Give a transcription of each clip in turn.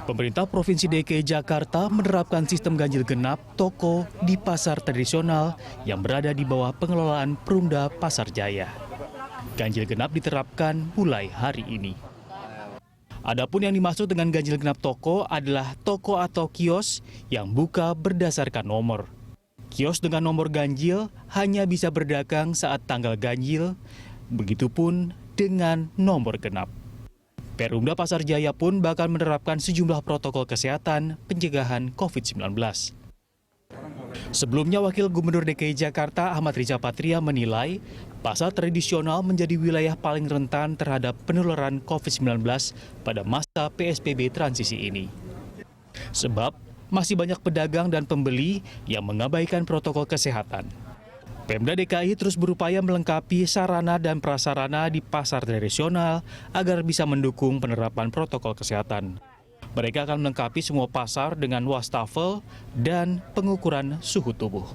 Pemerintah Provinsi DKI Jakarta menerapkan sistem ganjil genap toko di pasar tradisional yang berada di bawah pengelolaan Perumda Pasar Jaya. Ganjil genap diterapkan mulai hari ini. Adapun yang dimaksud dengan ganjil genap toko adalah toko atau kios yang buka berdasarkan nomor. Kios dengan nomor ganjil hanya bisa berdagang saat tanggal ganjil, begitupun dengan nomor genap. Perumda Pasar Jaya pun bakal menerapkan sejumlah protokol kesehatan pencegahan COVID-19. Sebelumnya, Wakil Gubernur DKI Jakarta Ahmad Riza Patria menilai pasar tradisional menjadi wilayah paling rentan terhadap penularan COVID-19 pada masa PSBB transisi ini. Sebab masih banyak pedagang dan pembeli yang mengabaikan protokol kesehatan. Pemda DKI terus berupaya melengkapi sarana dan prasarana di pasar tradisional agar bisa mendukung penerapan protokol kesehatan. Mereka akan melengkapi semua pasar dengan wastafel dan pengukuran suhu tubuh.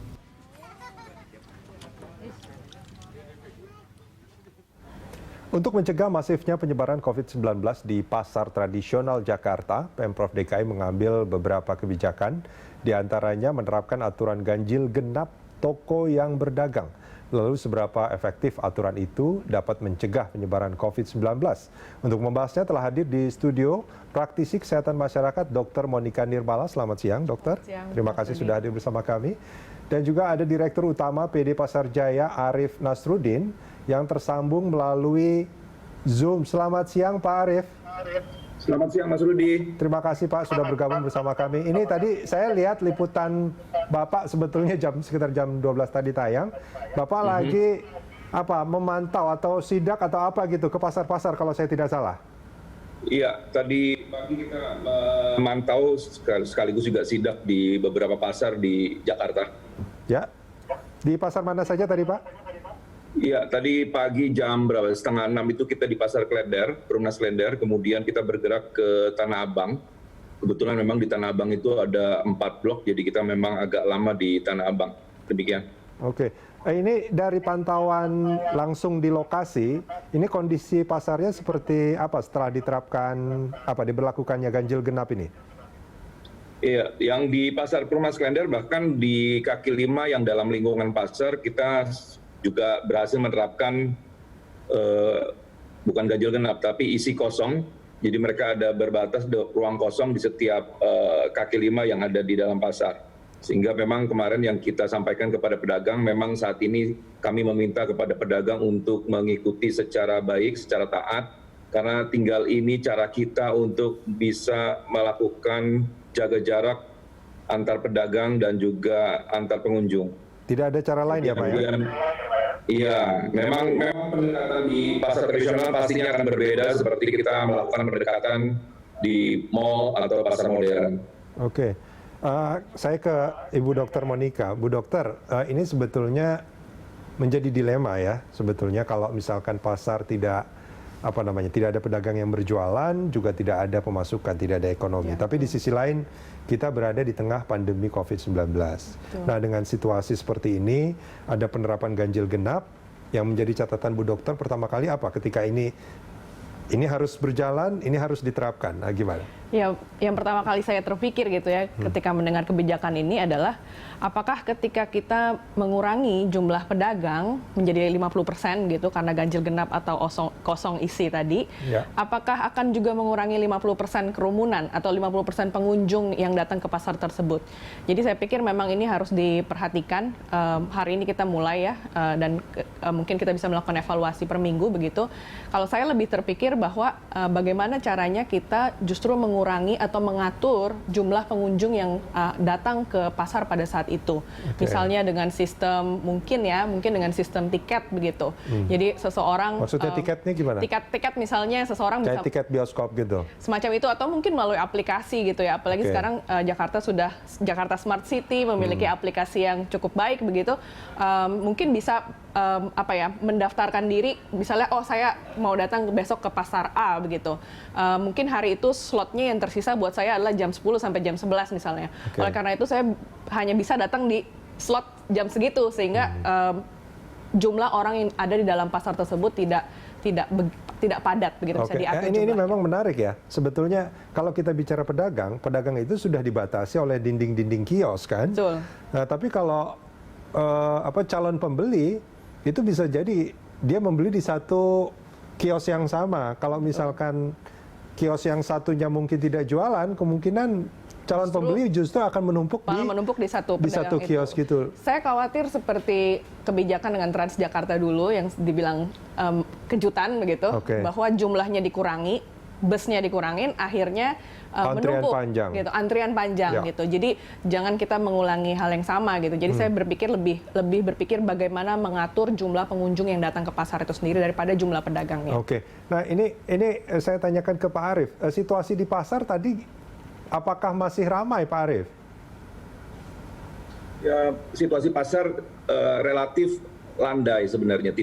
Untuk mencegah masifnya penyebaran COVID-19 di pasar tradisional Jakarta, Pemprov DKI mengambil beberapa kebijakan, diantaranya menerapkan aturan ganjil genap toko yang berdagang. Lalu seberapa efektif aturan itu dapat mencegah penyebaran COVID-19? Untuk membahasnya telah hadir di studio praktisi kesehatan masyarakat Dr. Monika Nirmala. Selamat siang, dokter. Terima kasih sudah hadir bersama kami. Dan juga ada Direktur Utama PD Pasar Jaya Arief Nasruddin yang tersambung melalui Zoom. Selamat siang, Pak Arief. Selamat siang, Mas Rudi. Terima kasih, Pak, sudah bergabung bersama kami. Ini tadi saya lihat liputan Bapak sebetulnya sekitar jam 12 tadi tayang. Bapak lagi memantau atau sidak atau apa gitu ke pasar-pasar kalau saya tidak salah. Iya, tadi pagi kita memantau sekaligus juga sidak di beberapa pasar di Jakarta. Ya, di pasar mana saja tadi, Pak? Iya, tadi pagi jam berapa? Setengah 6 itu kita di Pasar Klender, Perumnas Klender. Kemudian kita bergerak ke Tanah Abang. Kebetulan memang di Tanah Abang itu ada 4 blok, jadi kita memang agak lama di Tanah Abang. Demikian. Oke, ini dari pantauan langsung di lokasi, ini kondisi pasarnya seperti apa setelah diterapkan, diberlakukannya ganjil genap ini? Iya, yang di Pasar Perumnas Klender bahkan di kaki 5 yang dalam lingkungan pasar kita juga berhasil menerapkan bukan ganjil genap tapi isi kosong. Jadi mereka ada berbatas ruang kosong di setiap kaki 5 yang ada di dalam pasar. Sehingga memang kemarin yang kita sampaikan kepada pedagang, memang saat ini kami meminta kepada pedagang untuk mengikuti secara baik, secara taat. Karena tinggal ini cara kita untuk bisa melakukan jaga jarak antar pedagang dan juga antar pengunjung. Tidak ada cara lain ya, Pak ya? Iya, memang pendekatan di pasar tradisional pastinya akan berbeda seperti kita melakukan pendekatan di mall atau pasar modern. Oke, saya ke Ibu Dokter Monika. Bu Dokter, ini sebetulnya menjadi dilema ya, sebetulnya kalau misalkan pasar tidak ada pedagang yang berjualan, juga tidak ada pemasukan, tidak ada ekonomi. Tapi di sisi lain, kita berada di tengah pandemi COVID-19. Nah, dengan situasi seperti ini, ada penerapan ganjil genap yang menjadi catatan Bu Dokter pertama kali apa ketika ini harus berjalan, ini harus diterapkan. Nah, gimana? Ya, yang pertama kali saya terpikir gitu ya, ketika mendengar kebijakan ini adalah apakah ketika kita mengurangi jumlah pedagang menjadi 50% gitu karena ganjil genap atau kosong isi tadi, apakah akan juga mengurangi 50% kerumunan atau 50% pengunjung yang datang ke pasar tersebut. Jadi saya pikir memang ini harus diperhatikan. Hari ini kita mulai ya, dan mungkin kita bisa melakukan evaluasi per minggu begitu. Kalau saya lebih terpikir bahwa bagaimana caranya kita justru mengurangi atau mengatur jumlah pengunjung yang datang ke pasar pada saat itu. Misalnya dengan sistem mungkin dengan sistem tiket begitu. Jadi seseorang maksudnya tiketnya gimana? Tiket misalnya seseorang kayak bisa tiket bioskop gitu. Semacam itu atau mungkin melalui aplikasi gitu ya. Apalagi sekarang Jakarta Smart City memiliki aplikasi yang cukup baik begitu. Mungkin bisa mendaftarkan diri misalnya saya mau datang besok ke pasar A begitu. Mungkin hari itu slotnya yang tersisa buat saya adalah jam 10 sampai jam 11 misalnya. Oleh karena itu saya hanya bisa datang di slot jam segitu sehingga jumlah orang yang ada di dalam pasar tersebut tidak tidak padat begitu, bisa Oke, diatur ini jumlahnya. memang menarik ya. Sebetulnya kalau kita bicara pedagang, pedagang itu sudah dibatasi oleh dinding-dinding kios kan. Betul. Nah, tapi kalau calon pembeli itu bisa jadi dia membeli di satu kios yang sama. Kalau misalkan kios yang satunya mungkin tidak jualan, kemungkinan calon pembeli justru akan menumpuk di satu pedagang kios itu. gitu. Saya khawatir seperti kebijakan dengan Transjakarta dulu yang dibilang kejutan begitu, bahwa jumlahnya dikurangi, busnya dikurangin, akhirnya menumpuk panjang. gitu, antrian panjang gitu. Jadi jangan kita mengulangi hal yang sama gitu. Jadi saya berpikir lebih berpikir bagaimana mengatur jumlah pengunjung yang datang ke pasar itu sendiri daripada jumlah pedagangnya. Oke. Nah, ini saya tanyakan ke Pak Arief. Situasi di pasar tadi apakah masih ramai, Pak Arief? Ya, situasi pasar relatif landai sebenarnya,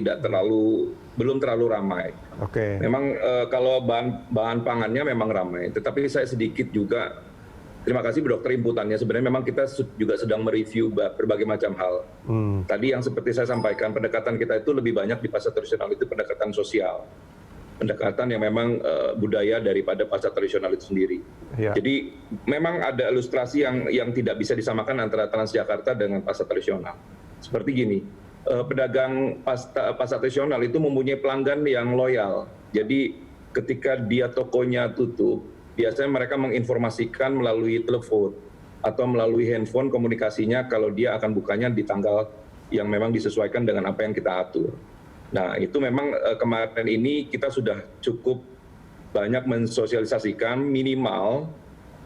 belum terlalu ramai. Oke. Memang kalau bahan pangannya memang ramai, tetapi saya sedikit juga terima kasih Bu Dokter inputannya. Sebenarnya memang kita juga sedang mereview berbagai macam hal. Tadi yang seperti saya sampaikan, pendekatan kita itu lebih banyak di pasar tradisional itu pendekatan sosial. Pendekatan yang memang budaya daripada pasar tradisional itu sendiri. Jadi memang ada ilustrasi yang tidak bisa disamakan antara Transjakarta dengan pasar tradisional. Seperti gini, pedagang pasar tradisional itu mempunyai pelanggan yang loyal. Jadi ketika dia tokonya tutup, biasanya mereka menginformasikan melalui telepon atau melalui handphone komunikasinya kalau dia akan bukanya di tanggal yang memang disesuaikan dengan apa yang kita atur. Nah, itu memang kemarin ini kita sudah cukup banyak mensosialisasikan minimal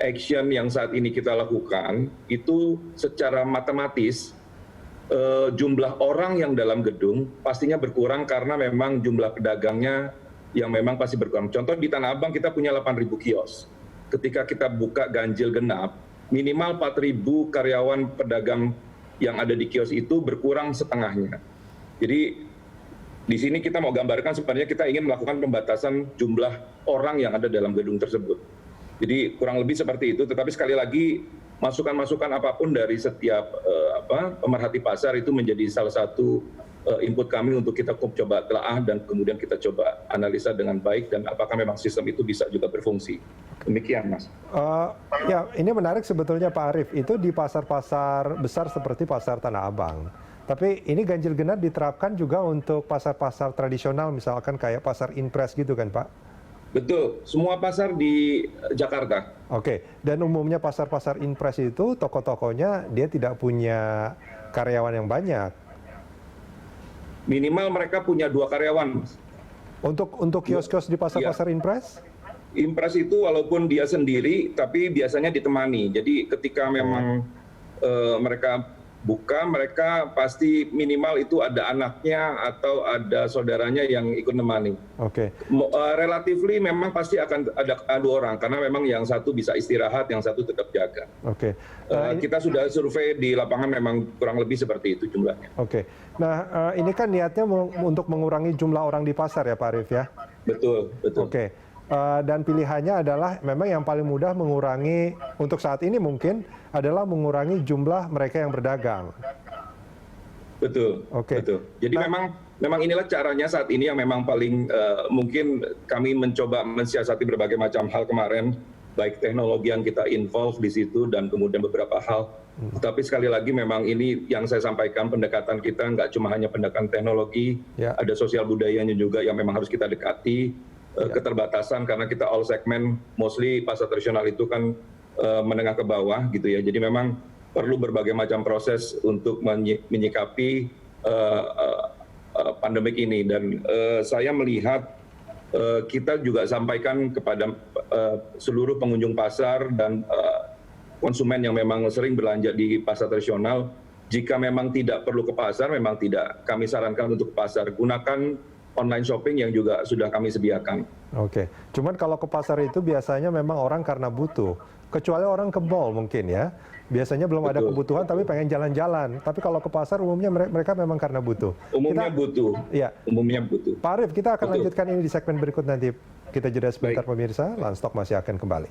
action yang saat ini kita lakukan itu secara matematis jumlah orang yang dalam gedung pastinya berkurang karena memang jumlah pedagangnya yang memang pasti berkurang. Contoh di Tanah Abang kita punya 8.000 kios. Ketika kita buka ganjil genap, minimal 4.000 karyawan pedagang yang ada di kios itu berkurang setengahnya. Jadi di sini kita mau gambarkan sebenarnya kita ingin melakukan pembatasan jumlah orang yang ada dalam gedung tersebut. Jadi kurang lebih seperti itu, tetapi sekali lagi masukan-masukan apapun dari setiap pemerhati pasar itu menjadi salah satu input kami untuk kita coba telaah dan kemudian kita coba analisa dengan baik dan apakah memang sistem itu bisa juga berfungsi. Demikian, Mas. Ya, ini menarik sebetulnya Pak Arief, itu di pasar-pasar besar seperti Pasar Tanah Abang. Tapi ini ganjil genap diterapkan juga untuk pasar-pasar tradisional, misalkan kayak pasar Inpres gitu kan, Pak? Betul, semua pasar di Jakarta. Oke, dan umumnya pasar-pasar Inpres itu toko-tokonya dia tidak punya karyawan yang banyak. Minimal mereka punya 2 karyawan. Untuk kios-kios di pasar-pasar Inpres? Inpres itu walaupun dia sendiri, tapi biasanya ditemani. Jadi ketika memang mereka buka, mereka pasti minimal itu ada anaknya atau ada saudaranya yang ikut nemani. Oke. Relatively memang pasti akan ada 2 orang, karena memang yang satu bisa istirahat, yang satu tetap jaga. Oke. Kita sudah survei di lapangan memang kurang lebih seperti itu jumlahnya. Oke. Nah, ini kan niatnya untuk mengurangi jumlah orang di pasar ya Pak Arief ya? Betul, betul. Oke. Dan pilihannya adalah memang yang paling mudah mengurangi, untuk saat ini mungkin, adalah mengurangi jumlah mereka yang berdagang. Betul, betul. Jadi memang inilah caranya saat ini yang memang paling mungkin kami mencoba mensiasati berbagai macam hal kemarin, baik teknologi yang kita involve di situ dan kemudian beberapa hal. Tetapi sekali lagi memang ini yang saya sampaikan, pendekatan kita nggak cuma hanya pendekatan teknologi, ada sosial budayanya juga yang memang harus kita dekati. Keterbatasan karena kita all segment, mostly pasar tradisional itu kan menengah ke bawah gitu ya. Jadi memang perlu berbagai macam proses untuk menyikapi pandemik ini. Dan saya melihat kita juga sampaikan kepada seluruh pengunjung pasar dan konsumen yang memang sering belanja di pasar tradisional, jika memang tidak perlu ke pasar, memang tidak kami sarankan untuk ke pasar. Gunakan online shopping yang juga sudah kami sediakan. Oke, cuman kalau ke pasar itu biasanya memang orang karena butuh. Kecuali orang ke mall mungkin ya. Biasanya belum ada kebutuhan tapi pengen jalan-jalan. Tapi kalau ke pasar umumnya mereka memang karena butuh. Umumnya butuh. Iya. Umumnya butuh. Pak Arief, kita akan lanjutkan ini di segmen berikut nanti. Kita jeda sebentar pemirsa, Landstalk masih akan kembali.